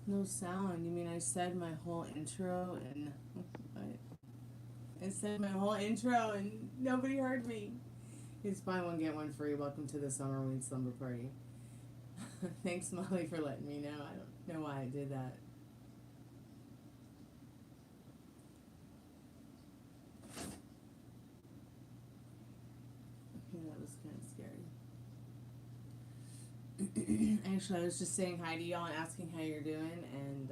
No sound. You mean I said my whole intro and I said my whole intro and nobody heard me. It's buy one get one free. Welcome to the summer weed slumber party. Thanks, Molly, for letting me know. I don't know why I did that. Okay, that was kind of scary. Actually, I was just saying hi to y'all and asking how you're doing, and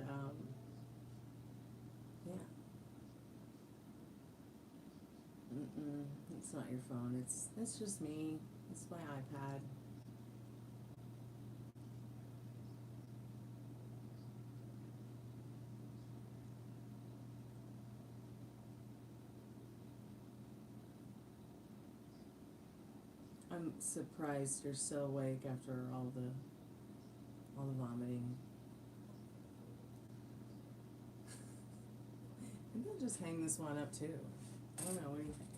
yeah. It's not your phone. It's just me. It's my iPad. I'm surprised you're still awake after all the vomiting. Maybe I'll just hang this one up too. I don't know. What do you think?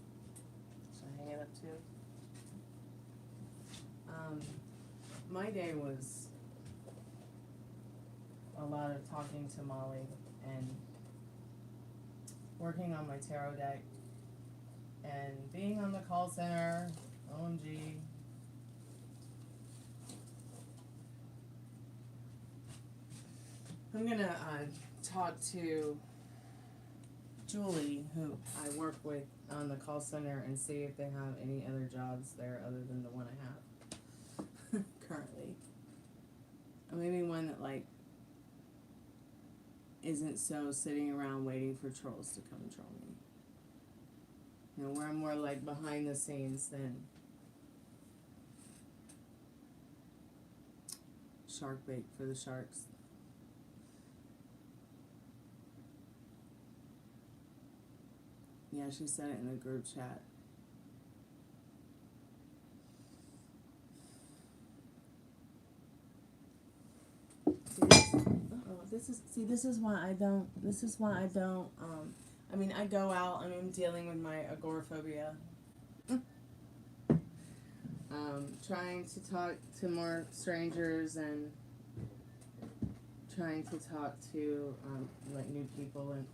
Should I hang it up too? My day was a lot of talking to Molly and working on my tarot deck and being on the call center. OMG. I'm gonna talk to Julie, who I work with on the call center, and see if they have any other jobs there other than the one I have currently. Or maybe one that, like, isn't so sitting around waiting for trolls to come and troll me. You know, where I'm more like behind the scenes than shark bait for the sharks. Yeah, she said it in the group chat. This is why I don't, I mean, I go out, I mean, I'm dealing with my agoraphobia. Trying to talk to more strangers and trying to talk to, like, new people. And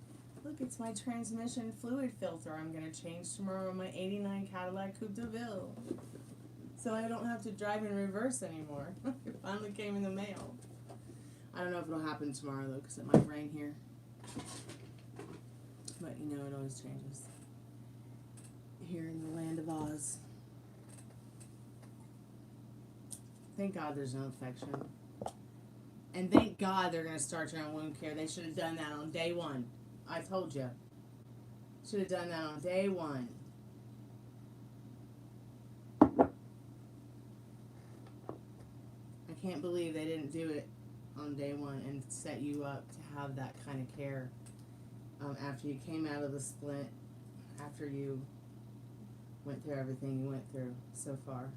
look, it's my transmission fluid filter I'm going to change tomorrow on my 89 Cadillac Coupe de Ville. So I don't have to drive in reverse anymore. It finally came in the mail. I don't know if it'll happen tomorrow, though, because it might rain here. But, you know, it always changes. Here in the land of Oz. Thank God there's no infection. And thank God they're going to start your own wound care. They should have done that on day one. I told you. Should have done that on day one. I can't believe they didn't do it on day one and set you up to have that kind of care after you came out of the splint, after you went through everything you went through so far.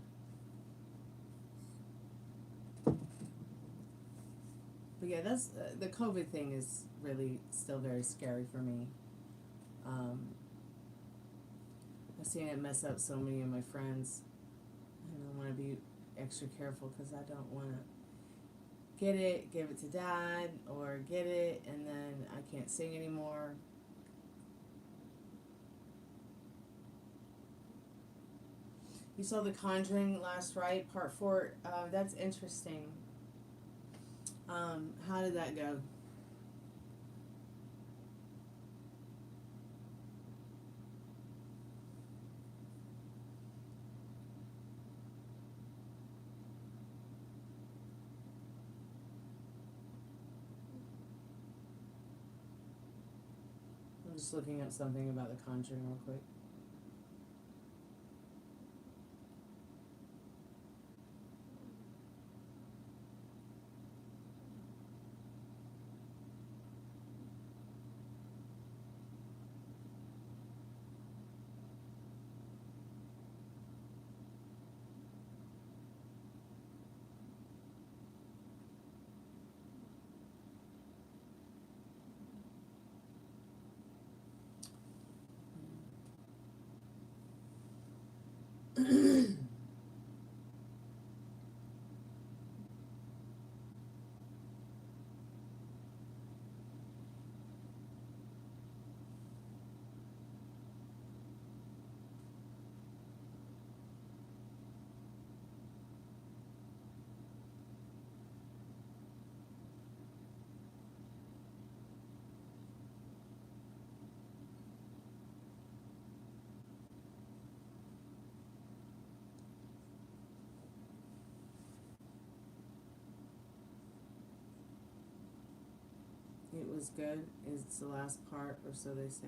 But yeah, that's the COVID thing is really still very scary for me. I've seen it mess up so many of my friends, and I want to be extra careful because I don't want to get it, give it to Dad, or get it, and then I can't sing anymore. You saw The Conjuring last, right? Part 4. That's interesting. How did that go? I'm just looking up something about The Conjuring real quick. was good. It's the last part, or so they say.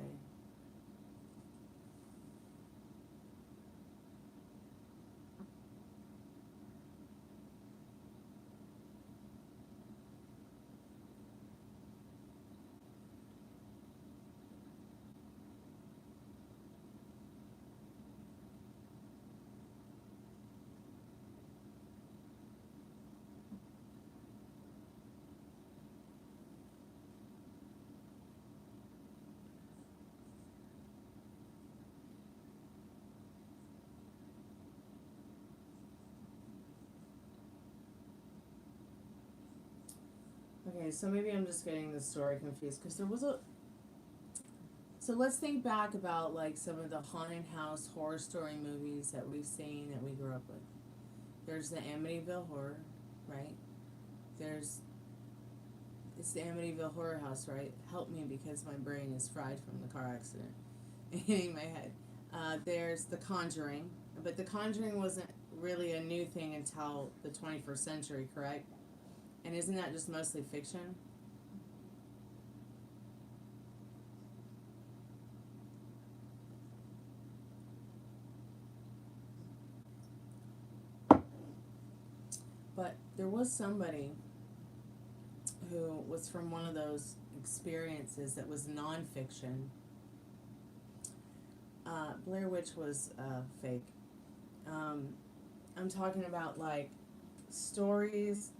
Okay, so maybe I'm just getting the story confused, because there was a... So let's think back about, like, some of the haunted house horror story movies that we've seen, that we grew up with. There's the Amityville Horror, right? It's the Amityville Horror House, right? Help me, because my brain is fried from the car accident hitting my head. There's The Conjuring, but The Conjuring wasn't really a new thing until the 21st century, correct? And isn't that just mostly fiction? But there was somebody who was from one of those experiences that was nonfiction. Blair Witch was fake. I'm talking about, like, stories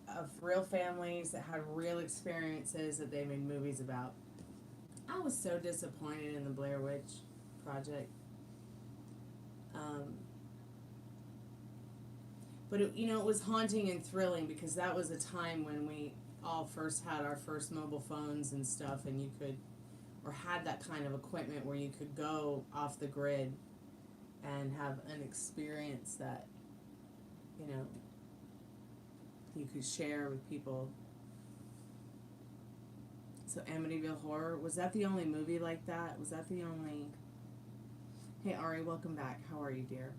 of real families that had real experiences that they made movies about. I was so disappointed in the Blair Witch Project. But it was haunting and thrilling, because that was a time when we all first had our first mobile phones and stuff, and you could, or had that kind of equipment where you could go off the grid and have an experience that, you could share with people. So Amityville Horror, was that the only movie like that? Was that the only... Hey Ari, welcome back. How are you, dear?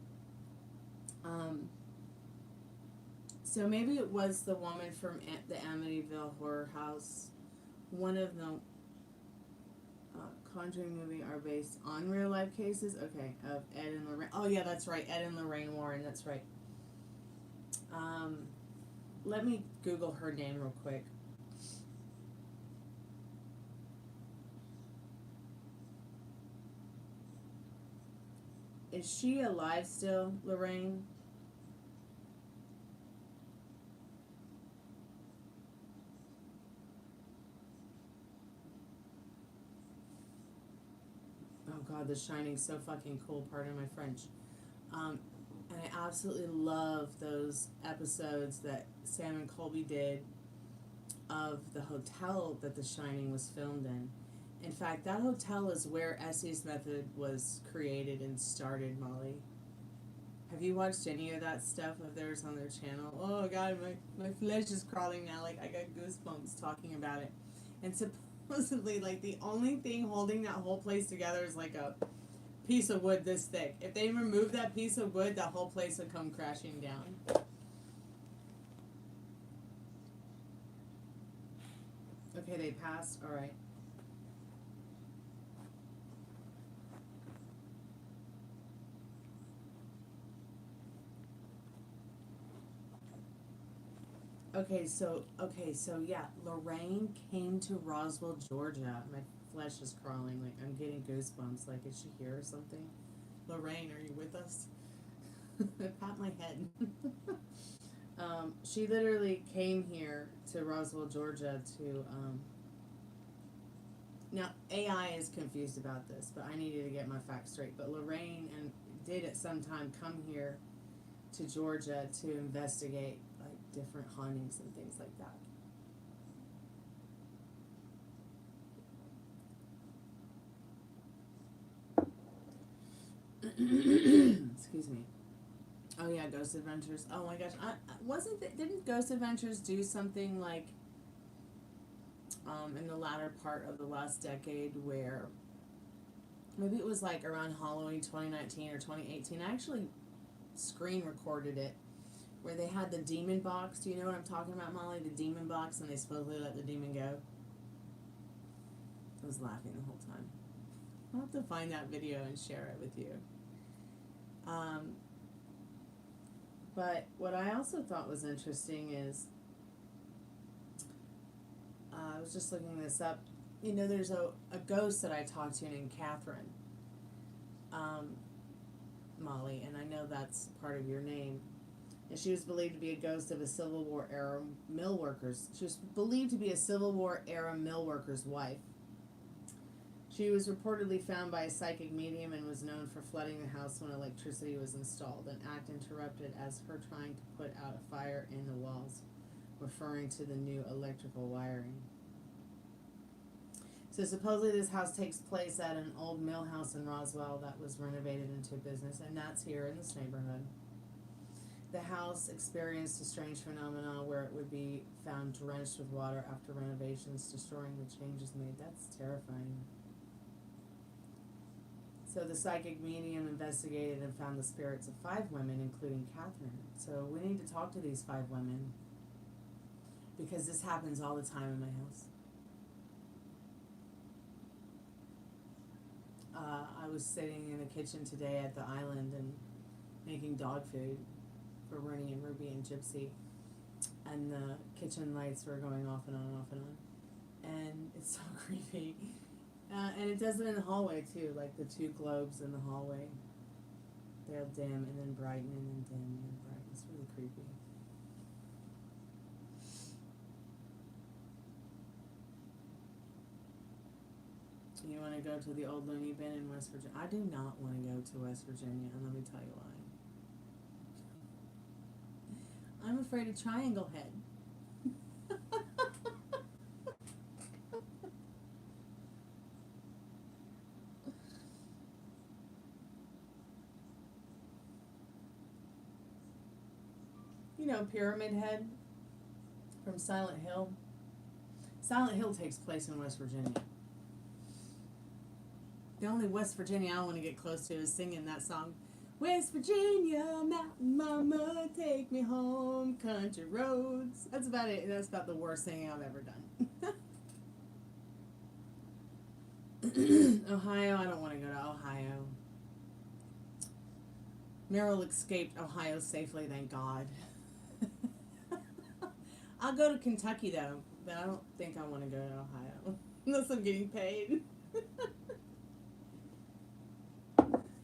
So maybe it was the woman from the Amityville Horror House. One of the Conjuring movie are based on real life cases. Okay, of Ed and Lorraine. Oh yeah, that's right. Ed and Lorraine Warren. That's right. Let me Google her name real quick. Is she alive still, Lorraine? Oh God, The Shining's so fucking cool, pardon my French. And I absolutely love those episodes that Sam and Colby did of the hotel that The Shining was filmed in. In fact, that hotel is where Essie's method was created and started, Molly. Have you watched any of that stuff of theirs on their channel? Oh God, my flesh is crawling now. Like, I got goosebumps talking about it. And supposedly, like, the only thing holding that whole place together is like a piece of wood this thick. If they remove that piece of wood, that whole place would come crashing down. Okay, they passed. All right. Okay, so yeah, Lorraine came to Roswell, Georgia. My flesh is crawling. Like, I'm getting goosebumps. Like, is she here or something? Lorraine, are you with us? Pat my head. She literally came here to Roswell, Georgia to, now AI is confused about this, but I needed to get my facts straight. But Lorraine did at some time come here to Georgia to investigate, like, different hauntings and things like that. Excuse me. Oh yeah, Ghost Adventures. Oh my gosh, didn't Ghost Adventures do something like in the latter part of the last decade, where maybe it was like around Halloween 2019 or 2018. I actually screen recorded it, where they had the demon box. Do you know what I'm talking about, Molly? The demon box, and they supposedly let the demon go. was laughing the whole time. I'll have to find that video and share it with you. But what I also thought was interesting is, I was just looking this up. You know, there's a ghost that I talked to named Catherine, Molly, and I know that's part of your name. And she was believed to be a ghost of a Civil War era mill worker's. She was believed to be a Civil War era mill worker's wife. She was reportedly found by a psychic medium and was known for flooding the house when electricity was installed, an act interrupted as her trying to put out a fire in the walls, referring to the new electrical wiring. So supposedly this house takes place at an old mill house in Roswell that was renovated into business, and that's here in this neighborhood. The house experienced a strange phenomenon where it would be found drenched with water after renovations, destroying the changes made. That's terrifying. So the psychic medium investigated and found the spirits of 5 women, including Catherine. So we need to talk to these 5 women, because this happens all the time in my house. I was sitting in the kitchen today at the island and making dog food for Rooney and Ruby and Gypsy, and the kitchen lights were going off and on, off and on, and it's so creepy. And it does it in the hallway too, like the 2 globes in the hallway. They'll dim and then brighten and then dim and then brighten. It's really creepy. You want to go to the old loony bin in West Virginia? I do not want to go to West Virginia, and let me tell you why. I'm afraid of Triangle Head. You know Pyramid Head from Silent Hill? Silent Hill takes place in West Virginia. The only West Virginia I want to get close to is singing that song. West Virginia, mountain mama, take me home, country roads. That's about it. That's about the worst thing I've ever done. Ohio, I don't want to go to Ohio. Meryl escaped Ohio safely, thank God. I'll go to Kentucky though, but I don't think I want to go to Ohio unless I'm getting paid.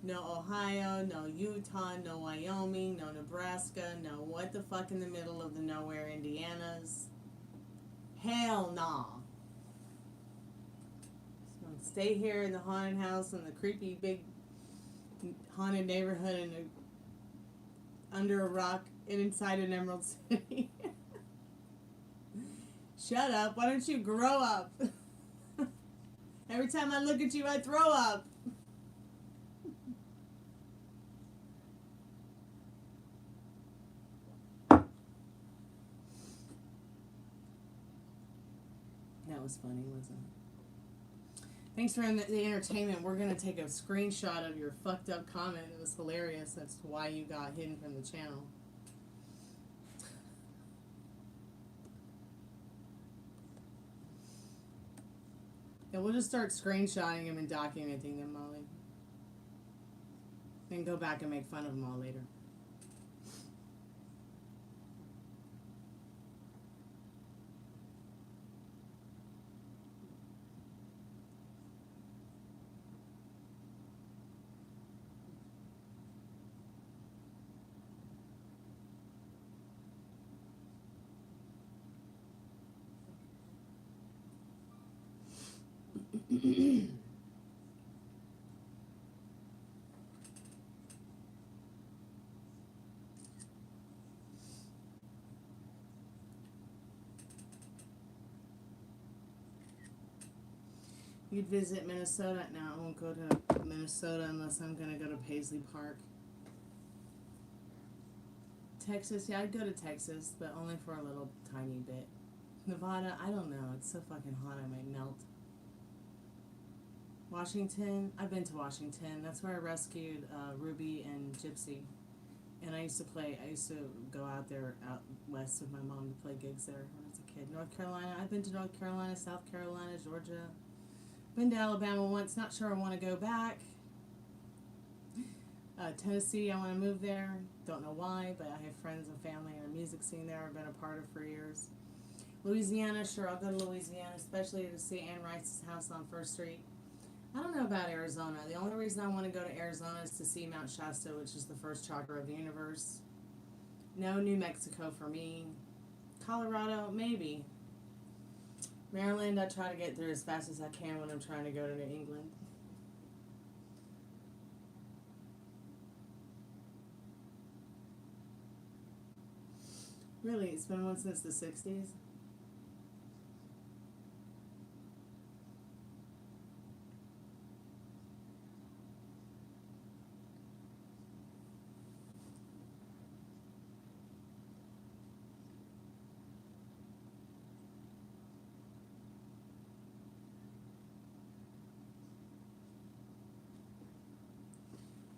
No Ohio, no Utah, no Wyoming, no Nebraska, no what the fuck in the middle of the nowhere Indianas. Hell nah. So stay here in the haunted house in the creepy big haunted neighborhood in under a rock and inside an Emerald City. Shut up. Why don't you grow up? Every time I look at you, I throw up. That was funny, wasn't it? Thanks for the entertainment. We're going to take a screenshot of your fucked up comment. It was hilarious. That's why you got hidden from the channel. Yeah, we'll just start screenshotting them and documenting them, Molly. Then go back and make fun of them all later. You'd visit Minnesota? No, I won't go to Minnesota unless I'm going to go to Paisley Park. Texas? Yeah, I'd go to Texas, but only for a little tiny bit. Nevada? I don't know. It's so fucking hot I might melt. Washington? I've been to Washington. That's where I rescued Ruby and Gypsy. And I used to go out there out west with my mom to play gigs there when I was a kid. North Carolina? I've been to North Carolina, South Carolina, Georgia. Been to Alabama once, not sure I want to go back. Tennessee, I want to move there. Don't know why, but I have friends and family in the music scene there I've been a part of for years. Louisiana, sure, I'll go to Louisiana, especially to see Anne Rice's house on First Street. I don't know about Arizona. The only reason I want to go to Arizona is to see Mount Shasta, which is the first chakra of the universe. No New Mexico for me. Colorado, maybe. Maryland, I try to get through as fast as I can when I'm trying to go to New England. Really, it's been one since the 60s.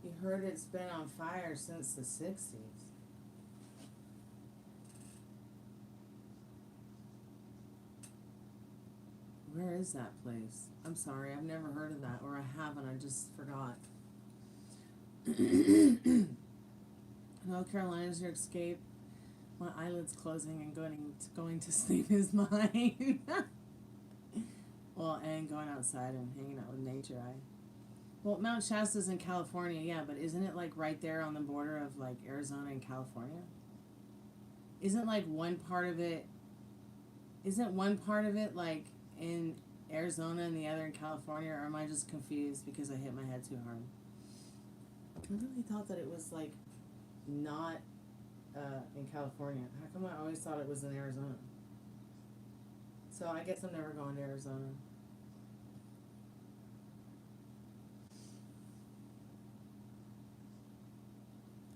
You heard it's been on fire since the 60s. Where is that place? I'm sorry, I've never heard of that, or I haven't, I just forgot. North Carolina's your escape. My eyelids closing and going to sleep is mine. Well, and going outside and hanging out with nature. Well, Mount Shasta's in California, yeah, but isn't it like right there on the border of like Arizona and California? Isn't like one part of it? Isn't one part of it like in Arizona and the other in California, or am I just confused because I hit my head too hard? I really thought that it was like not in California. How come I always thought it was in Arizona? So I guess I'm never going to Arizona.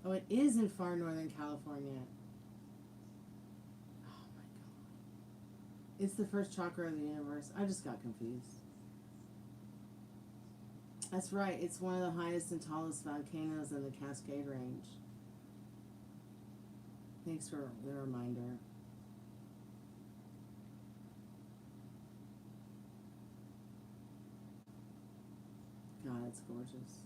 Oh, it is in far northern California. Oh my god. It's the first chakra of the universe. I just got confused. That's right. It's one of the highest and tallest volcanoes in the Cascade Range. Thanks for the reminder. God, it's gorgeous.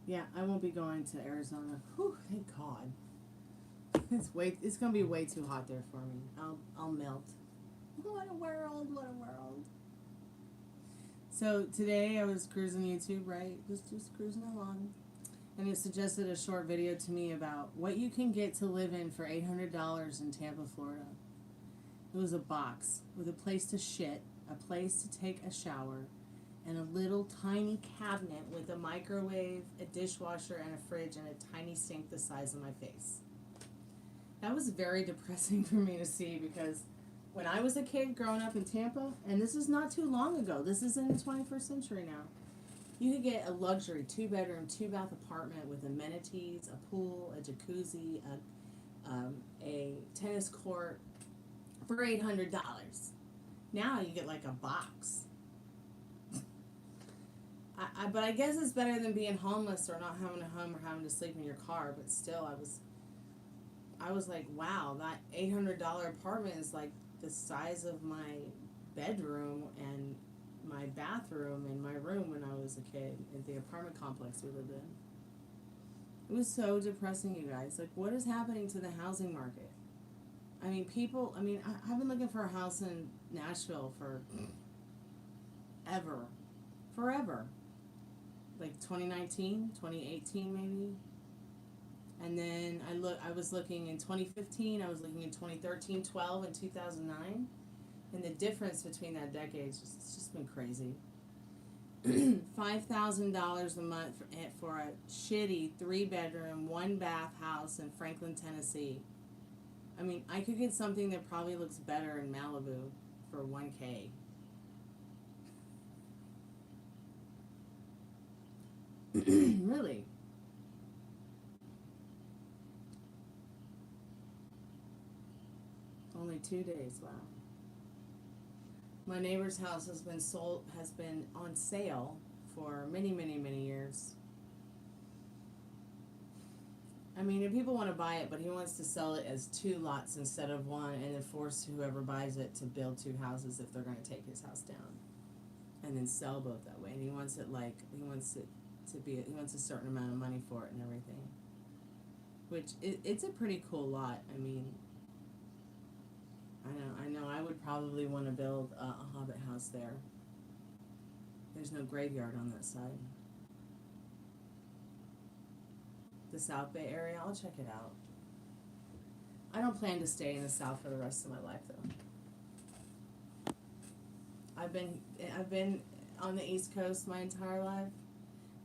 Yeah, I won't be going to Arizona. Whew, thank God. It's gonna be way too hot there for me. I'll melt. What a world, what a world. So today I was cruising YouTube, right? Just cruising along. And it suggested a short video to me about what you can get to live in for $800 in Tampa, Florida. It was a box with a place to shit, a place to take a shower, and a little tiny cabinet with a microwave, a dishwasher, and a fridge, and a tiny sink the size of my face. That was very depressing for me to see because when I was a kid growing up in Tampa, and this is not too long ago, this is in the 21st century now, you could get a luxury 2-bedroom, 2-bath apartment with amenities, a pool, a jacuzzi, a tennis court for $800. Now you get like a box. But I guess it's better than being homeless or not having a home or having to sleep in your car. But still, I was like, wow, that $800 apartment is like the size of my bedroom and my bathroom and my room when I was a kid at the apartment complex we lived in. It was so depressing, you guys. Like, what is happening to the housing market? I mean, I've been looking for a house in Nashville for forever. Like 2019, 2018 maybe. And then I was looking in 2015, I was looking in 2013, 12, and 2009. And the difference between that decade it's just been crazy. $5,000 a month for a shitty 3-bedroom, 1-bath house in Franklin, Tennessee. I mean, I could get something that probably looks better in Malibu for $1,000. Really? Only 2 days, wow. My neighbor's house has been on sale for many, many, many years. I mean, if people want to buy it, but he wants to sell it as 2 lots instead of 1 and then force whoever buys it to build 2 houses if they're going to take his house down. and then sell both that way. And he wants it to be, he wants a certain amount of money for it and everything. Which, it's a pretty cool lot. I mean, I know I would probably want to build a hobbit house there. There's no graveyard on that side. The South Bay area, I'll check it out. I don't plan to stay in the South for the rest of my life, though. I've been on the East Coast my entire life,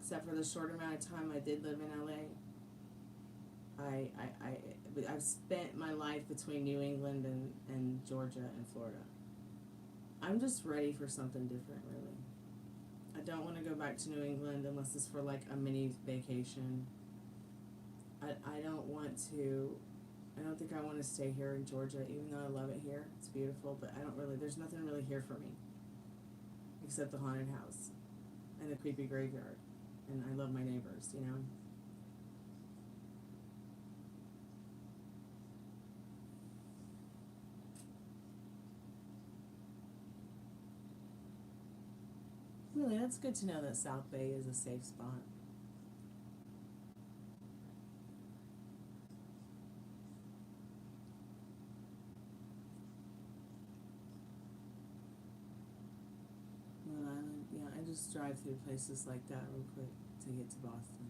except for the short amount of time I did live in LA. I've spent my life between New England and Georgia and Florida. I'm just ready for something different, really. I don't want to go back to New England unless it's for like a mini vacation. I don't think I want to stay here in Georgia, even though I love it here. It's beautiful, but there's nothing really here for me. Except the haunted house and the creepy graveyard. And I love my neighbors, you know? Really, that's good to know that South Bay is a safe spot. Rhode Island, yeah, I just drive through places like that real quick to get to Boston.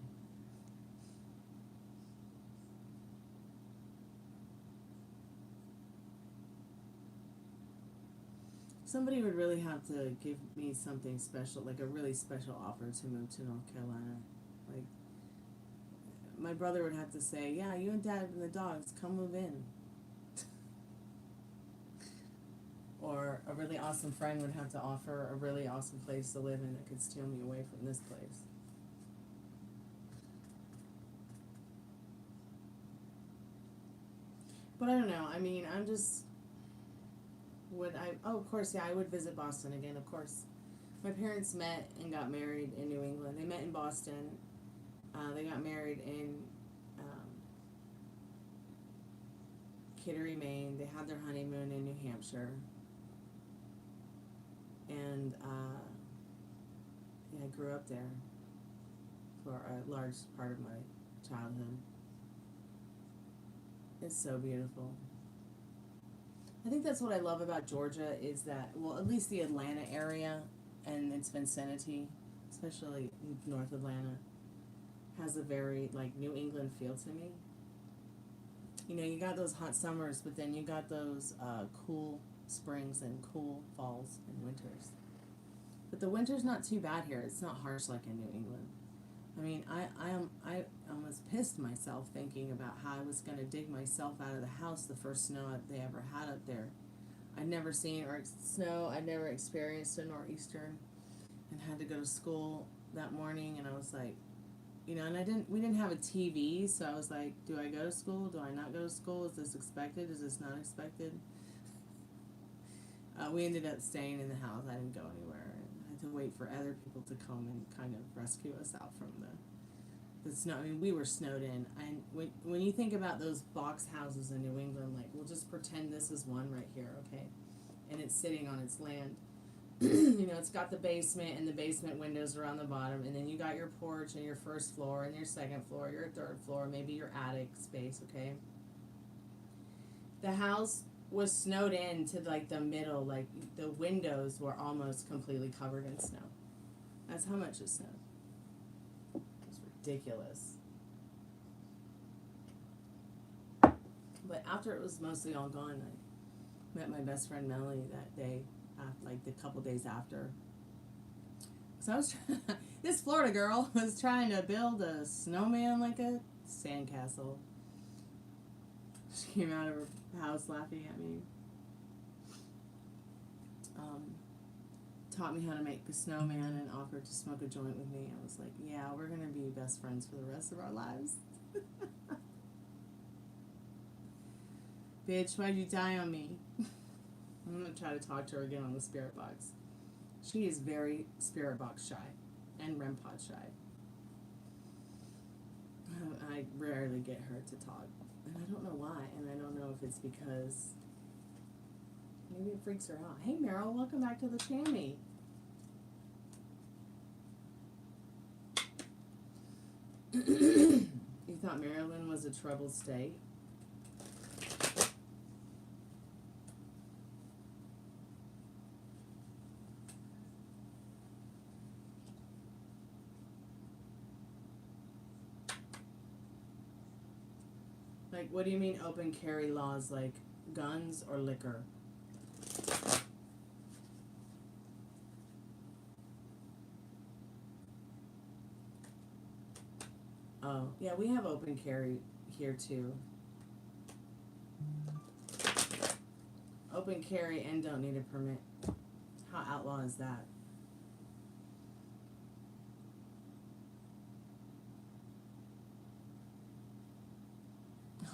Somebody would really have to give me something special, like a really special offer to move to North Carolina. Like, my brother would have to say, yeah, you and Dad and the dogs, come move in. Or a really awesome friend would have to offer a really awesome place to live in that could steal me away from this place. But I don't know. I mean, I'm just... of course, yeah, I would visit Boston again, of course. My parents met and got married in New England. They met in Boston. They got married in Kittery, Maine. They had their honeymoon in New Hampshire. And, yeah, I grew up there for a large part of my childhood. It's so beautiful. I think that's what I love about Georgia is that, well, at least the Atlanta area and its vicinity, especially North Atlanta, has a very, like, New England feel to me. You know, you got those hot summers, but then you got those cool springs and cool falls and winters. But the winter's not too bad here. It's not harsh like in New England. I mean, I almost pissed myself thinking about how I was going to dig myself out of the house the first snow they ever had up there. I'd never seen snow. I'd never experienced a nor'easter, and had to go to school that morning. And I was like, you know, and we didn't have a TV, so I was like, do I go to school? Do I not go to school? Is this expected? Is this not expected? We ended up staying in the house. I didn't go anywhere. I had to wait for other people to come and kind of rescue us out from the snow. I mean, we were snowed in. And when you think about those box houses in New England, like, we'll just pretend this is one right here, okay? And it's sitting on its land. You know, it's got the basement, and the basement windows are on the bottom, and then you got your porch and your first floor and your second floor, your third floor, maybe your attic space, okay? The house was snowed in to, like, the middle, like, the windows were almost completely covered in snow. That's how much it snowed. It's ridiculous. But after it was mostly all gone, I met my best friend Melanie that day, like the couple days after. So I was this Florida girl was trying to build a snowman like a sandcastle. She came out of her house laughing at me. Taught me how to make a snowman and offered to smoke a joint with me. I was like, yeah, we're going to be best friends for the rest of our lives. Bitch, why'd you die on me? I'm going to try to talk to her again on the Spiritbox. She is very Spiritbox shy and REMpod shy. I rarely get her to talk. And I don't know why. And I don't know if it's because maybe it freaks her out. Hey, Meryl, welcome back to the Chammy. You thought Maryland was a troubled state? Like, what do you mean open carry laws? Like guns or liquor? Oh, yeah, we have open carry here too. Open carry and don't need a permit. How outlaw is that?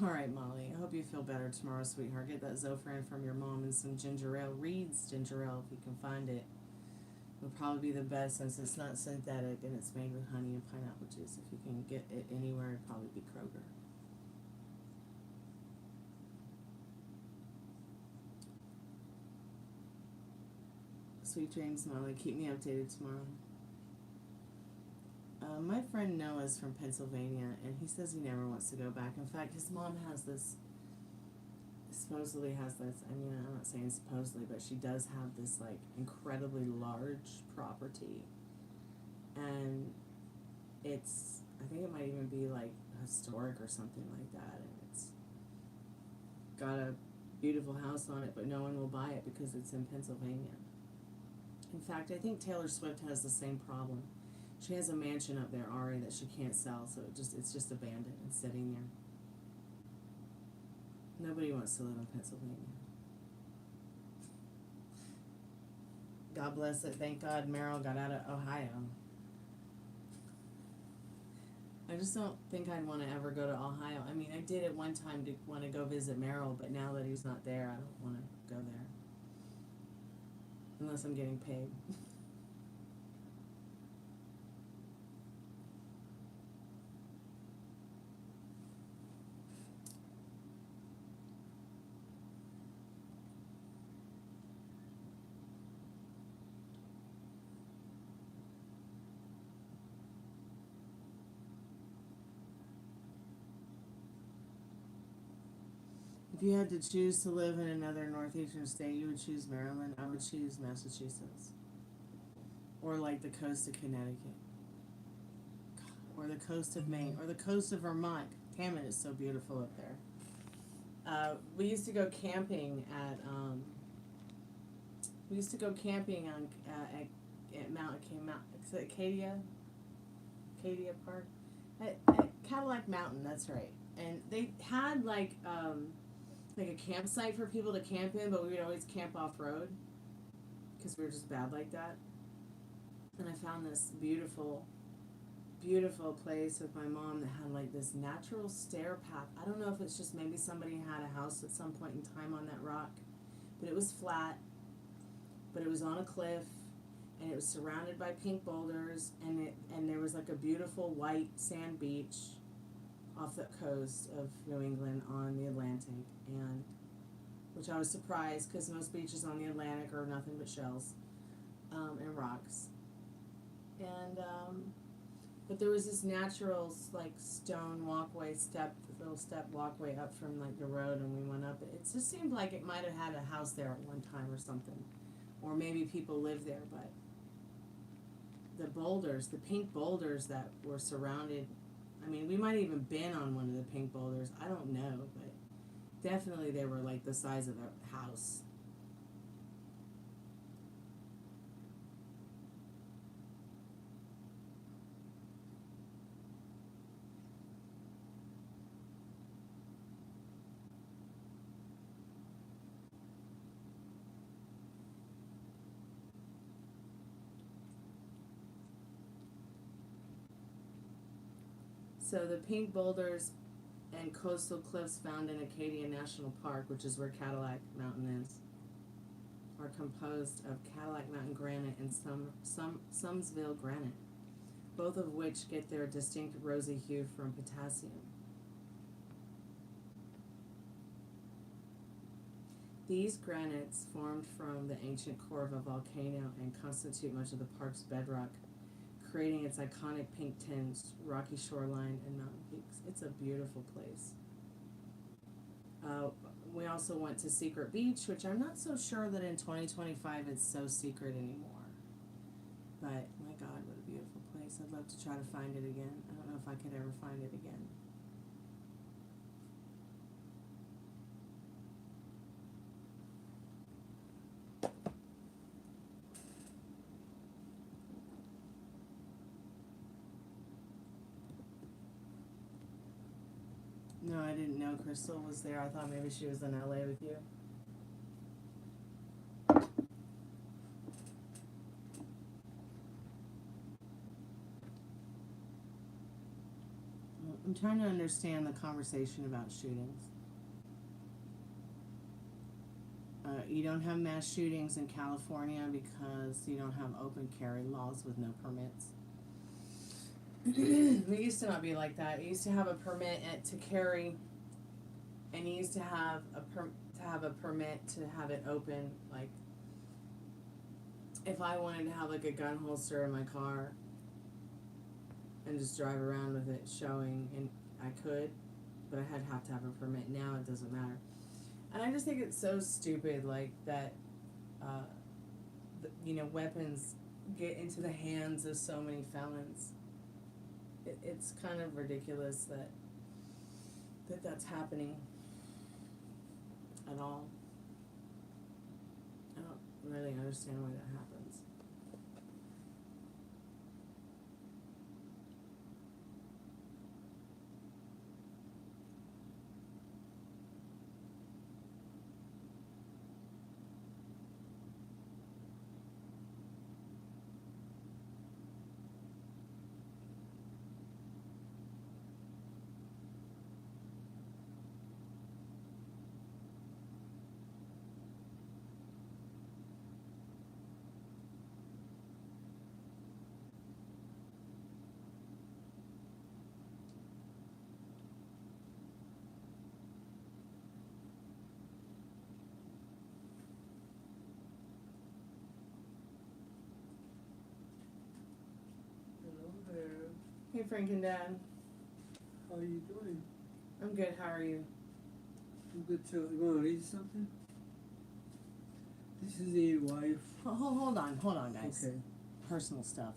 Alright, Molly, I hope you feel better tomorrow, sweetheart. Get that Zofran from your mom and some ginger ale. Reed's ginger ale, if you can find it. It'll probably be the best since it's not synthetic and it's made with honey and pineapple juice. If you can get it anywhere, it'd probably be Kroger. Sweet dreams, Molly. Keep me updated tomorrow. My friend Noah's from Pennsylvania, and he says he never wants to go back. In fact, his mom has this, supposedly has this, I mean, I'm not saying supposedly, but she does have this, like, incredibly large property. And it's, I think it might even be, like, historic or something like that. And it's got a beautiful house on it, but no one will buy it because it's in Pennsylvania. In fact, I think Taylor Swift has the same problem. She has a mansion up there already that she can't sell, so it's just abandoned and sitting there. Nobody wants to live in Pennsylvania. God bless it. Thank God Meryl got out of Ohio. I just don't think I'd want to ever go to Ohio. I mean, I did at one time to want to go visit Meryl, but now that he's not there, I don't want to go there. Unless I'm getting paid. If you had to choose to live in another northeastern state, you would choose Maryland. I would choose Massachusetts. Or like the coast of Connecticut. Or the coast of Maine. Or the coast of Vermont. Damn it, it's so beautiful up there. We used to go camping at on at Mount Acadia Park? At Cadillac Mountain, that's right. And they had like a campsite for people to camp in, but we would always camp off-road because we were just bad like that. And I found this beautiful, beautiful place with my mom that had like this natural stair path. I don't know if it's just maybe somebody had a house at some point in time on that rock, but it was flat, but it was on a cliff, and it was surrounded by pink boulders, and there was like a beautiful white sand beach off the coast of New England on the Atlantic, and which I was surprised because most beaches on the Atlantic are nothing but shells and rocks. And but there was this natural like stone walkway, little step walkway up from like the road, and we went up. It just seemed like it might have had a house there at one time or something, or maybe people lived there. But the boulders, the pink boulders that were surrounded. I mean, we might have even been on one of the pink boulders. I don't know, but definitely they were like the size of a house. So the pink boulders and coastal cliffs found in Acadia National Park, which is where Cadillac Mountain is, are composed of Cadillac Mountain granite and Sumsville granite, both of which get their distinct rosy hue from potassium. These granites formed from the ancient core of a volcano and constitute much of the park's bedrock, creating its iconic pink tinge, rocky shoreline, and mountain peaks. It's a beautiful place. We also went to Secret Beach, which I'm not so sure that in 2025 it's so secret anymore. But, my God, what a beautiful place. I'd love to try to find it again. I don't know if I could ever find it again. No, I didn't know Crystal was there. I thought maybe she was in LA with you. I'm trying to understand the conversation about shootings. You don't have mass shootings in California because you don't have open carry laws with no permits. We used to not be like that. You used to have a permit to carry, and you used to have a permit to have it open. Like, if I wanted to have like a gun holster in my car and just drive around with it showing, and I could, but I'd have to have a permit. Now it doesn't matter. And I just think it's so stupid, like, that, weapons get into the hands of so many felons. It's kind of ridiculous that's happening at all. I don't really understand why that happens. Hey, Frank and Dad. How are you doing? I'm good. How are you? I'm good too. You want to read something? This is a wife. Hold on, guys. Okay. Personal stuff.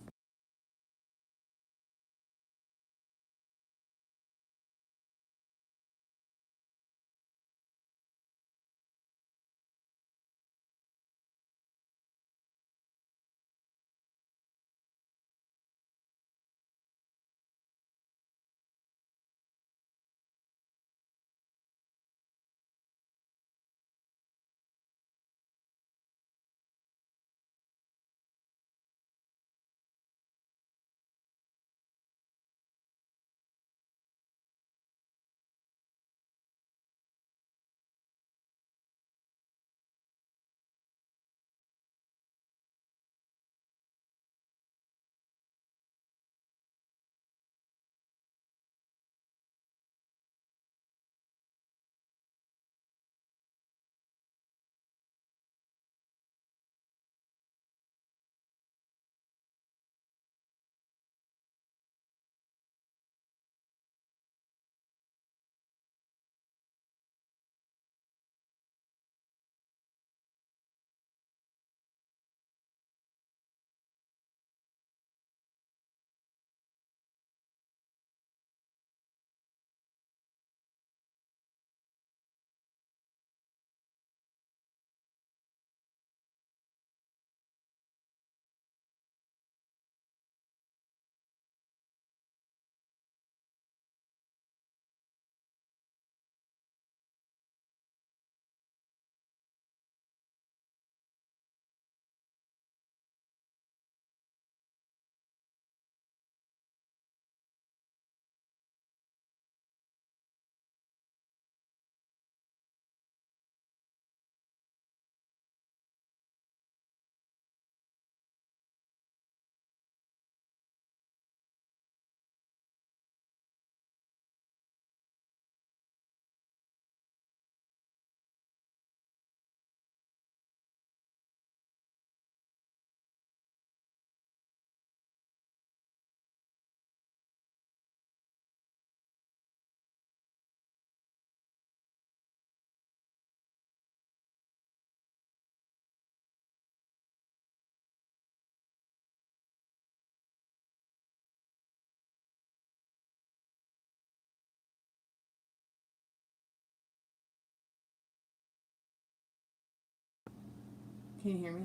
Can you hear me?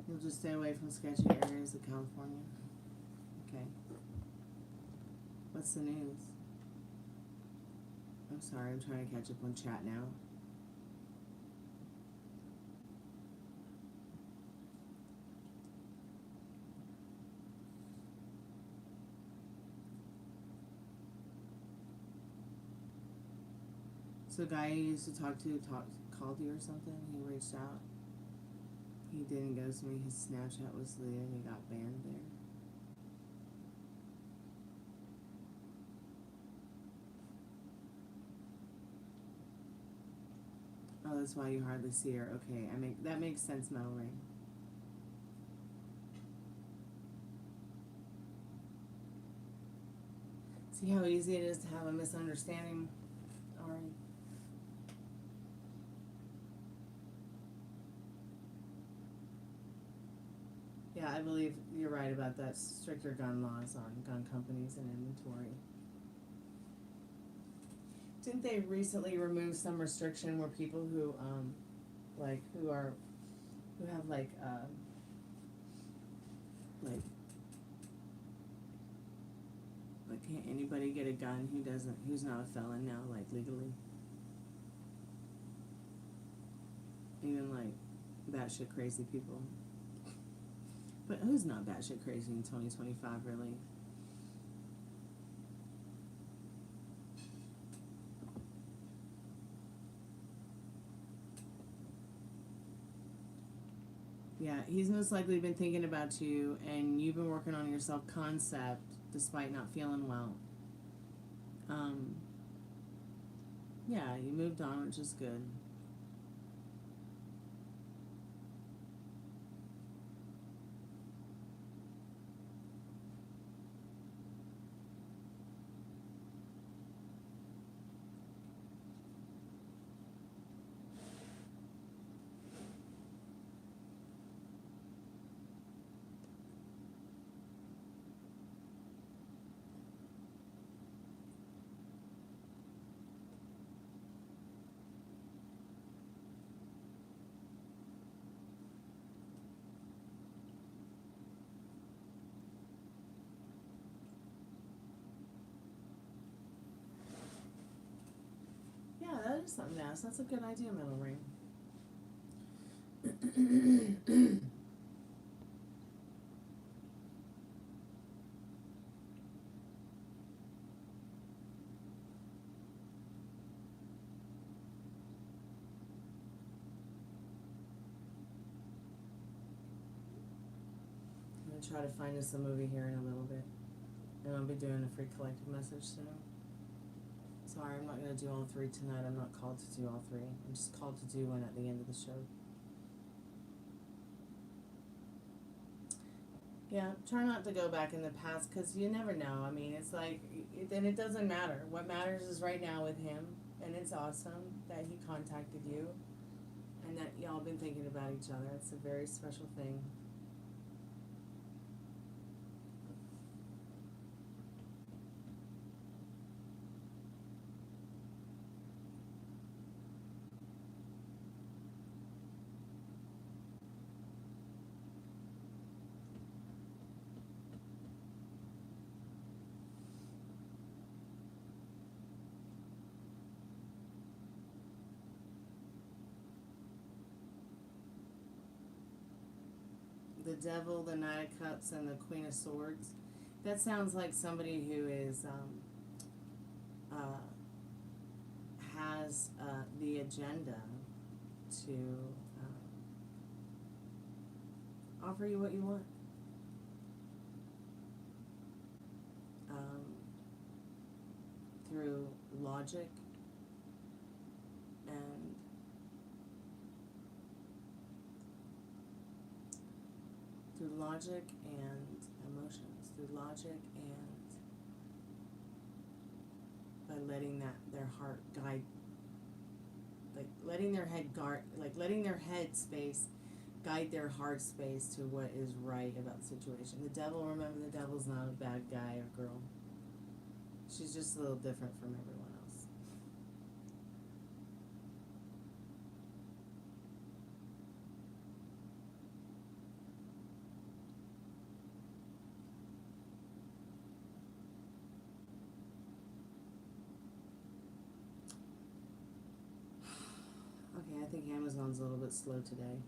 You'll just stay away from sketchy areas of California. Okay. What's the news? I'm sorry, I'm trying to catch up on chat now. So a guy you used to talk to called you or something? He reached out? He didn't ghost me. His Snapchat was deleted. He got banned there. Oh, that's why you hardly see her. Okay, that makes sense, Metal Ring. See how easy it is to have a misunderstanding, Ari? Yeah, I believe you're right about that. Stricter gun laws on gun companies and inventory. Didn't they recently remove some restriction where people who, who have can't anybody get a gun who's not a felon now, like legally? Even like batshit crazy people. But who's not batshit crazy in 2025, really? Yeah, he's most likely been thinking about you, and you've been working on your self-concept despite not feeling well. Yeah, you moved on, which is good. Yeah, that is something to ask. That's a good idea, Metal Ring. I'm going to try to find us a movie here in a little bit. And I'll be doing a free collective message soon. Sorry, I'm not going to do all three tonight. I'm not called to do all three. I'm just called to do one at the end of the show. Yeah, try not to go back in the past because you never know. I mean, it's like, then it doesn't matter. What matters is right now with him. And it's awesome that he contacted you and that y'all been thinking about each other. It's a very special thing. The Devil, the Knight of Cups, and the Queen of Swords. That sounds like somebody who is has the agenda to offer you what you want. through logic and emotions, through logic and by letting their heart guide, like letting their head space guide their heart space to what is right about the situation. The devil, remember, the devil's not a bad guy or girl. She's just a little different from everyone else. Okay, I think Amazon's a little bit slow today.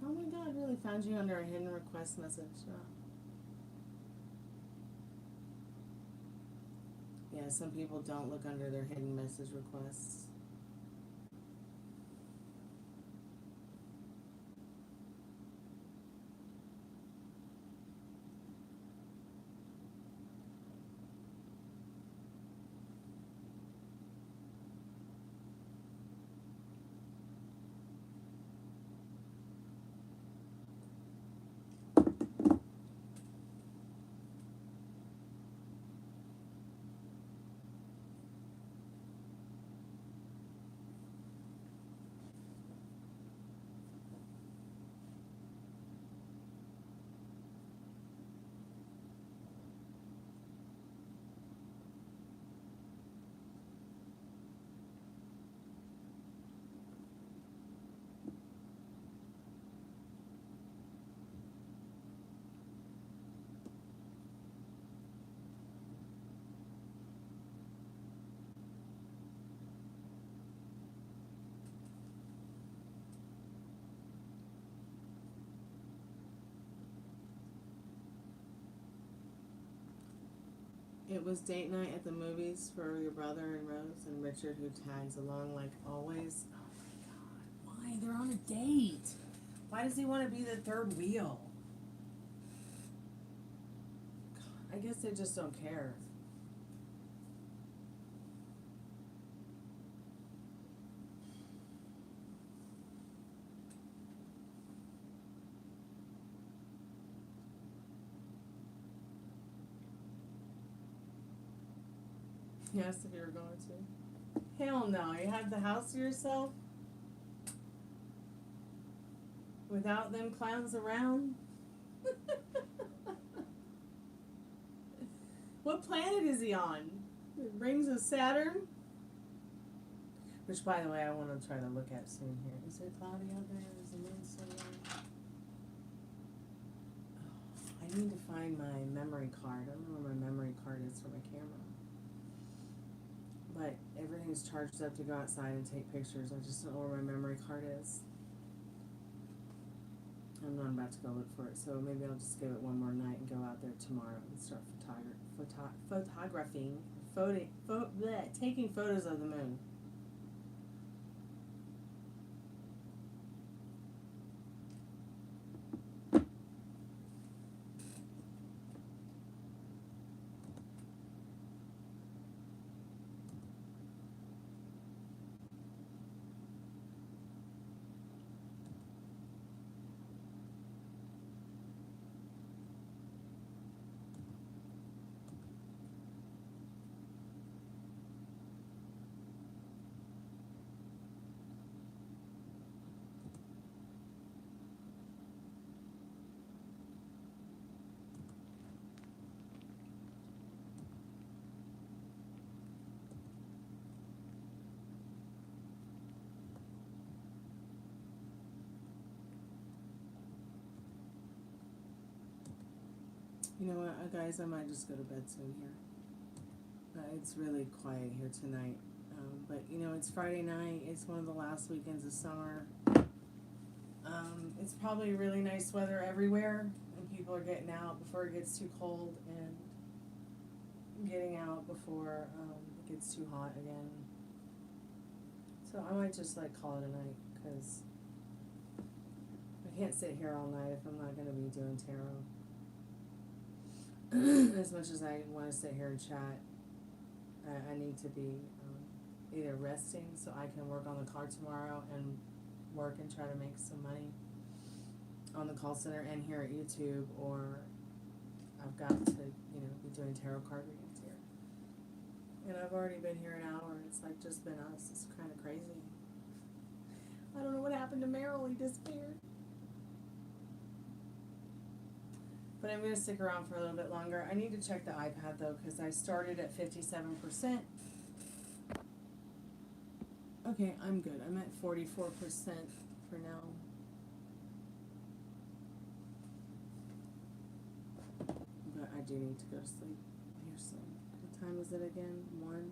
Oh my god, really found you under a hidden request message. Oh. Yeah, some people don't look under their hidden message requests. It was date night at the movies for your brother and Rose and Richard, who tags along like always. Oh my god, why? They're on a date. Why does he want to be the third wheel? God, I guess they just don't care. Yes, if you were going to. Hell no, you have the house to yourself? Without them clowns around? What planet is he on? Rings of Saturn? Which, by the way, I want to try to look at soon here. Is it cloudy out there? Is the moon so low? Oh, I need to find my memory card. I don't know where my memory card is for my camera. But everything's charged up to go outside and take pictures. I just don't know where my memory card is. I'm not about to go look for it, so maybe I'll just give it one more night and go out there tomorrow and start taking photos of the moon. You know what, guys, I might just go to bed soon here. It's really quiet here tonight. But, you know, it's Friday night. It's one of the last weekends of summer. It's probably really nice weather everywhere, and people are getting out before it gets too cold and getting out before it gets too hot again. So I might just like call it a night, because I can't sit here all night if I'm not going to be doing tarot. As much as I want to sit here and chat, I need to be either resting so I can work on the car tomorrow and work and try to make some money on the call center and here at YouTube, or I've got to, you know, be doing tarot card readings here. And I've already been here an hour. It's like just been us. It's kind of crazy. I don't know what happened to Meryl. He disappeared. But I'm going to stick around for a little bit longer. I need to check the iPad though, because I started at 57%. Okay, I'm good. I'm at 44% for now. But I do need to go to sleep here soon. What time is it again? 1?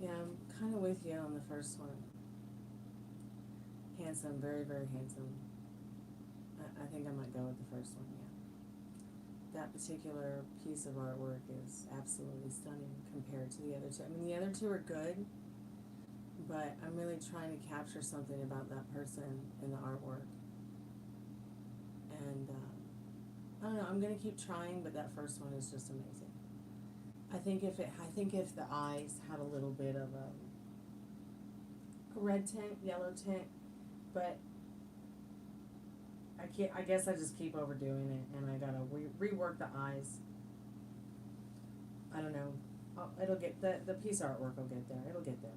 Yeah, I'm kind of with you on the first one. Handsome, very, very handsome. I think I might go with the first one, yeah. That particular piece of artwork is absolutely stunning compared to the other two. I mean, the other two are good, but I'm really trying to capture something about that person in the artwork. And, I don't know, I'm going to keep trying, but that first one is just amazing. I think if the eyes had a little bit of a red tint, yellow tint, but I guess I just keep overdoing it, and I gotta rework the eyes. I don't know. It'll get the piece of artwork will get there. It'll get there.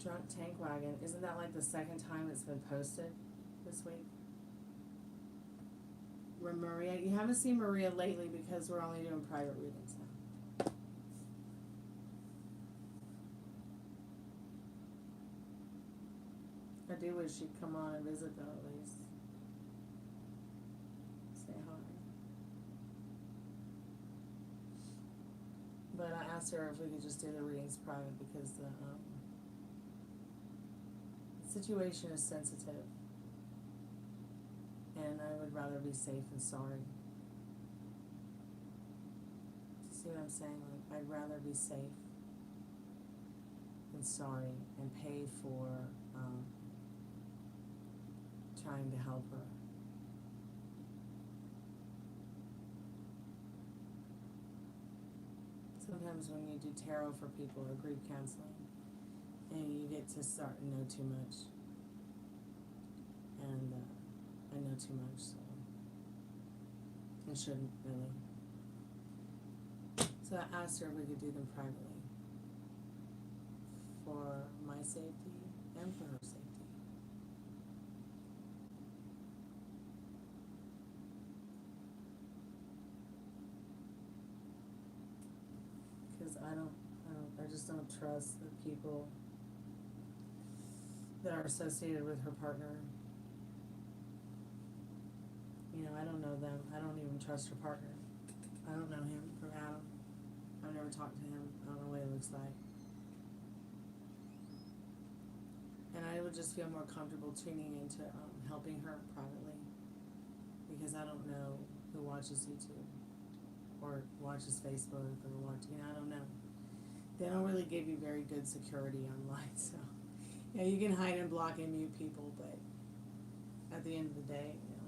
Drunk Tank Wagon. Isn't that like the second time it's been posted this week? Maria, you haven't seen Maria lately because we're only doing private readings now. I do wish she'd come on and visit though, at least. Say hi. But I asked her if we could just do the readings private because the situation is sensitive, and I would rather be safe than sorry. See what I'm saying? Like, I'd rather be safe than sorry and pay for trying to help her. Sometimes when you do tarot for people or grief counseling, and you get to start to know too much. And I know too much, so I shouldn't really. So I asked her if we could do them privately for my safety and for her safety. Because I just don't trust the people that are associated with her partner. You know, I don't know them. I don't even trust her partner. I don't know him from Adam. I've never talked to him. I don't know what he looks like. And I would just feel more comfortable tuning into helping her privately, because I don't know who watches YouTube or watches Facebook or I don't know. They don't really give you very good security online, so yeah, you can hide and block and mute people, but at the end of the day, you know.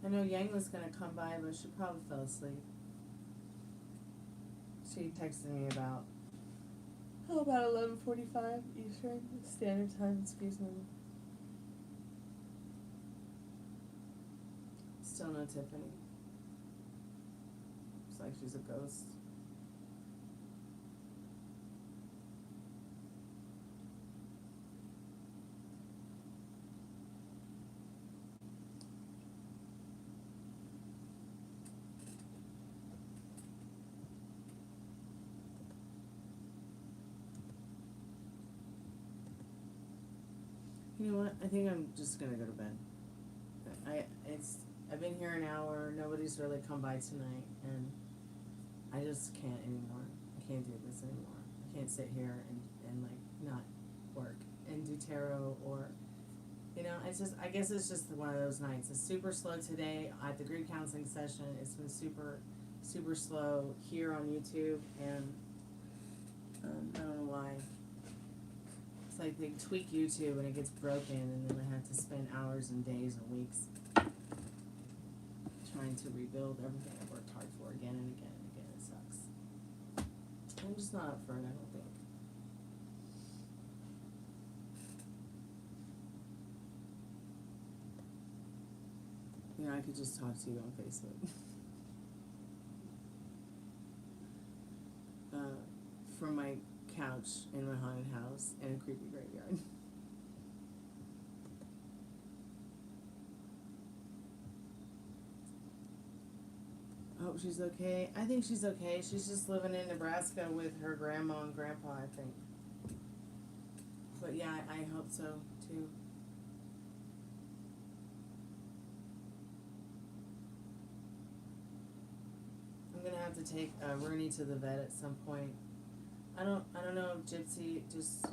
I know Yang was gonna come by, but she probably fell asleep. She texted me about 11:45 Eastern Standard Time. Excuse me. Still no Tiffany. It's like she's a ghost. You know what? I think I'm just gonna go to bed. I've been here an hour. Nobody's really come by tonight, and I just can't anymore. I can't do this anymore. I can't sit here and like not work and do tarot, or you know. I guess it's just one of those nights. It's super slow today at the group counseling session. It's been super slow here on YouTube, and I don't know why. It's like they tweak YouTube and it gets broken, and then I have to spend hours and days and weeks trying to rebuild everything I worked hard for again and again and again. It sucks. I'm just not up for it, I don't think. You know, I could just talk to you on Facebook. From my couch in my haunted house in a creepy graveyard. I hope she's okay. I think she's okay. She's just living in Nebraska with her grandma and grandpa, I think. But yeah, I hope so too. I'm gonna have to take Rooney to the vet at some point. I don't know if Gypsy just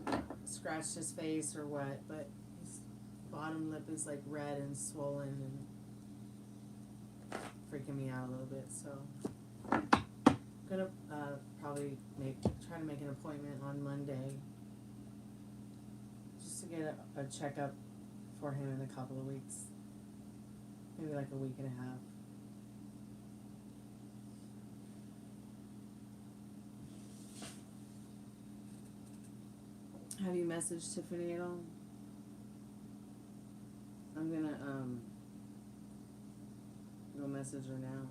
scratched his face or what, but his bottom lip is like red and swollen and freaking me out a little bit. So I'm gonna probably try to make an appointment on Monday just to get a checkup for him in a couple of weeks, maybe like a week and a half. Have you messaged Tiffany at all? I'm gonna go message her now.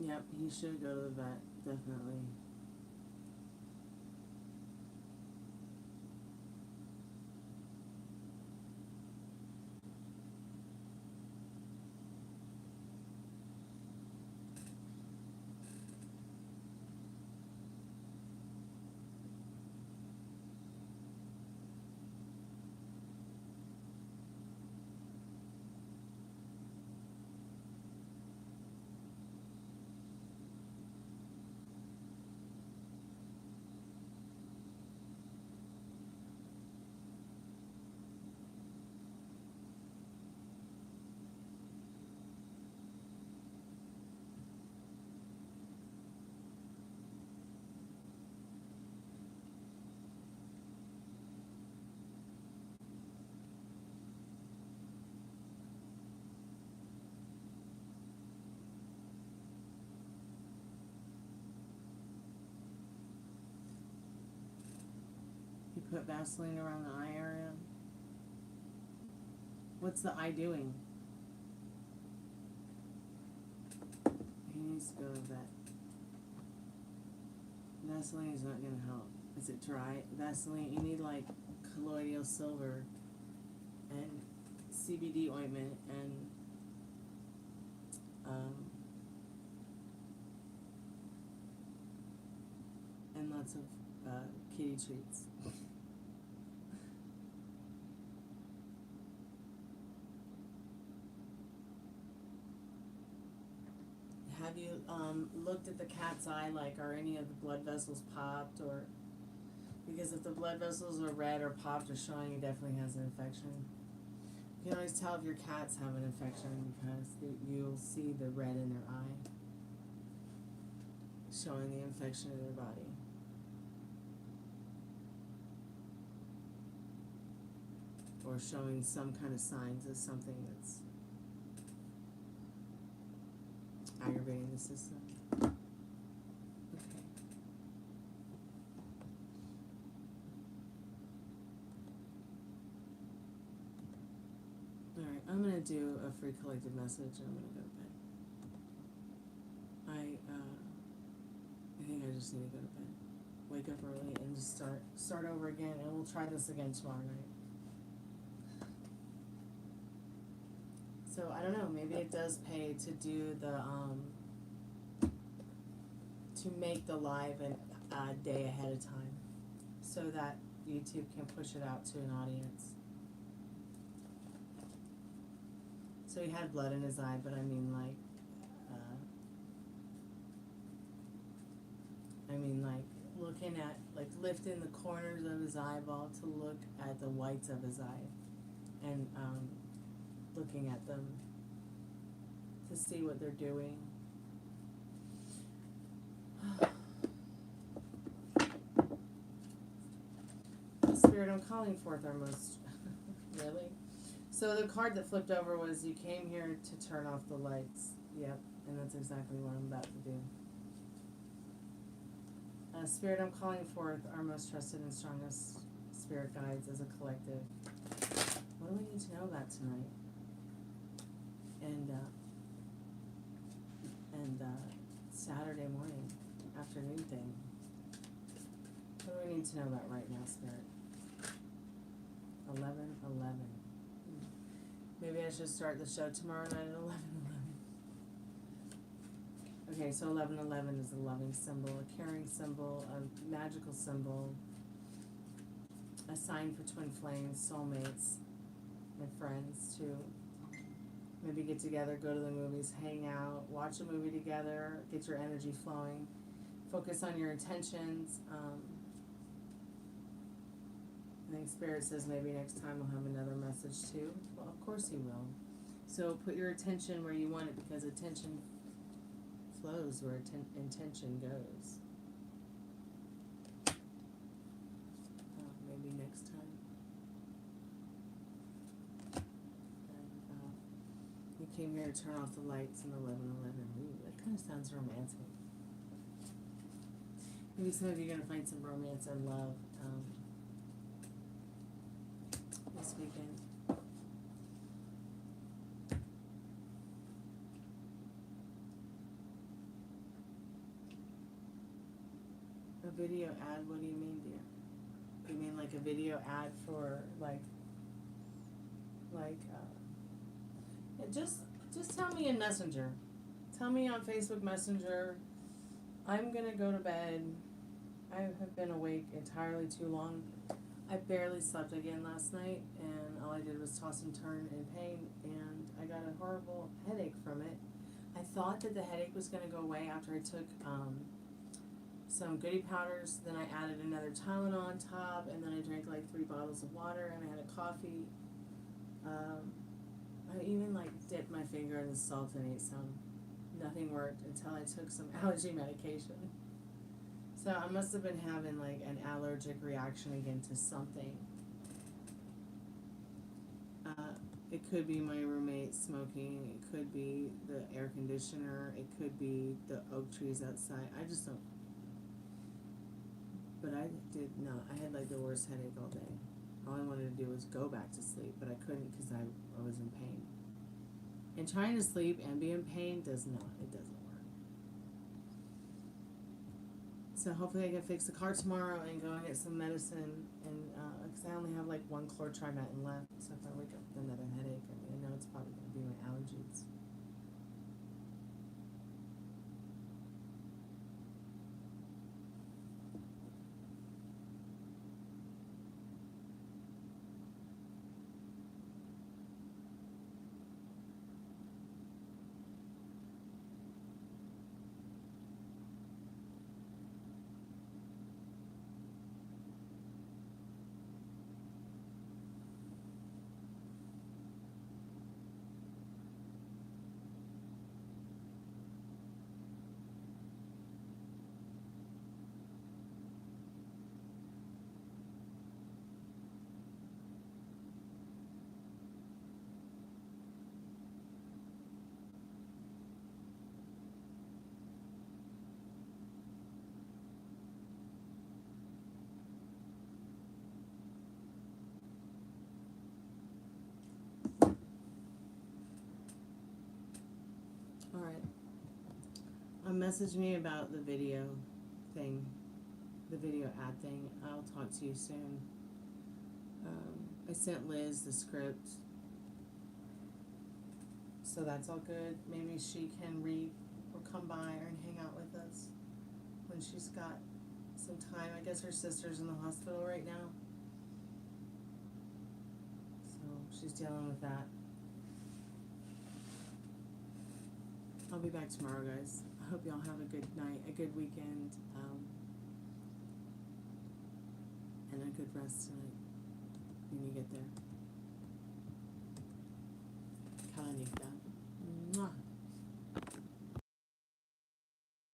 Yep, he should go to the vet, definitely. put Vaseline around the eye area. What's the eye doing? He needs to go to the vet. Vaseline is not going to help. Is it dry? Vaseline, you need like colloidal silver and CBD ointment and lots of kitty treats. Have you looked at the cat's eye, like are any of the blood vessels popped, or because if the blood vessels are red or popped or showing, it definitely has an infection. You can always tell if your cats have an infection because you'll see the red in their eye showing the infection in their body. Or showing some kind of signs of something that's aggravating the system. Okay. Alright, I'm gonna do a free collective message and I'm gonna go to bed. I think I just need to go to bed. Wake up early and just start over again, and we'll try this again tomorrow night. So I don't know, maybe it does pay to do the to make the live a day ahead of time so that YouTube can push it out to an audience. So he had blood in his eye, but I mean looking at, like lifting the corners of his eyeball to look at the whites of his eye and looking at them to see what they're doing. Spirit, I'm calling forth our most really? So the card that flipped over was you came here to turn off the lights. Yep, and that's exactly what I'm about to do. Spirit, I'm calling forth our most trusted and strongest spirit guides as a collective. What do we need to know about tonight? And Saturday morning, afternoon thing. What do we need to know about right now, Spirit? 11:11. Maybe I should start the show tomorrow night at 11:11. Okay, so 11:11 is a loving symbol, a caring symbol, a magical symbol, a sign for twin flames, soulmates, and friends too. Maybe get together, go to the movies, hang out, watch a movie together, get your energy flowing, focus on your intentions. I think Spirit says maybe next time we'll have another message too. Well, of course he will. So put your attention where you want it, because attention flows where intention goes. Maybe next time. You came here to turn off the lights in 11:11. Ooh, that kind of sounds romantic. Maybe some of you are going to find some romance and love this weekend. A video ad? What do you mean, dear? You mean like a video ad for just tell me in Messenger. Tell me on Facebook Messenger. I'm gonna go to bed. I have been awake entirely too long. I barely slept again last night, and all I did was toss and turn in pain, and I got a horrible headache from it. I thought that the headache was gonna go away after I took some goody powders, then I added another Tylenol on top, and then I drank like 3 bottles of water, and I had a coffee. I even dipped my finger in the salt and ate some. Nothing worked until I took some allergy medication. So I must have been having an allergic reaction again to something. It could be my roommate smoking, it could be the air conditioner, it could be the oak trees outside. I just don't. but I did not. I had like the worst headache all day. All I wanted to do was go back to sleep, but I couldn't because I was in pain. And trying to sleep and be in pain does not. It doesn't work. So hopefully I can fix the car tomorrow and go and get some medicine. And because I only have like one chlortrimetin left, so if I wake up with another headache, I know it's probably going to be my allergies. Alright. Message me about the video thing, the video ad thing. I'll talk to you soon. I sent Liz the script, so that's all good. Maybe she can read or come by and hang out with us when she's got some time. I guess her sister's in the hospital right now, so she's dealing with that. I'll be back tomorrow, guys. I hope y'all have a good night, a good weekend, and a good rest tonight when you get there.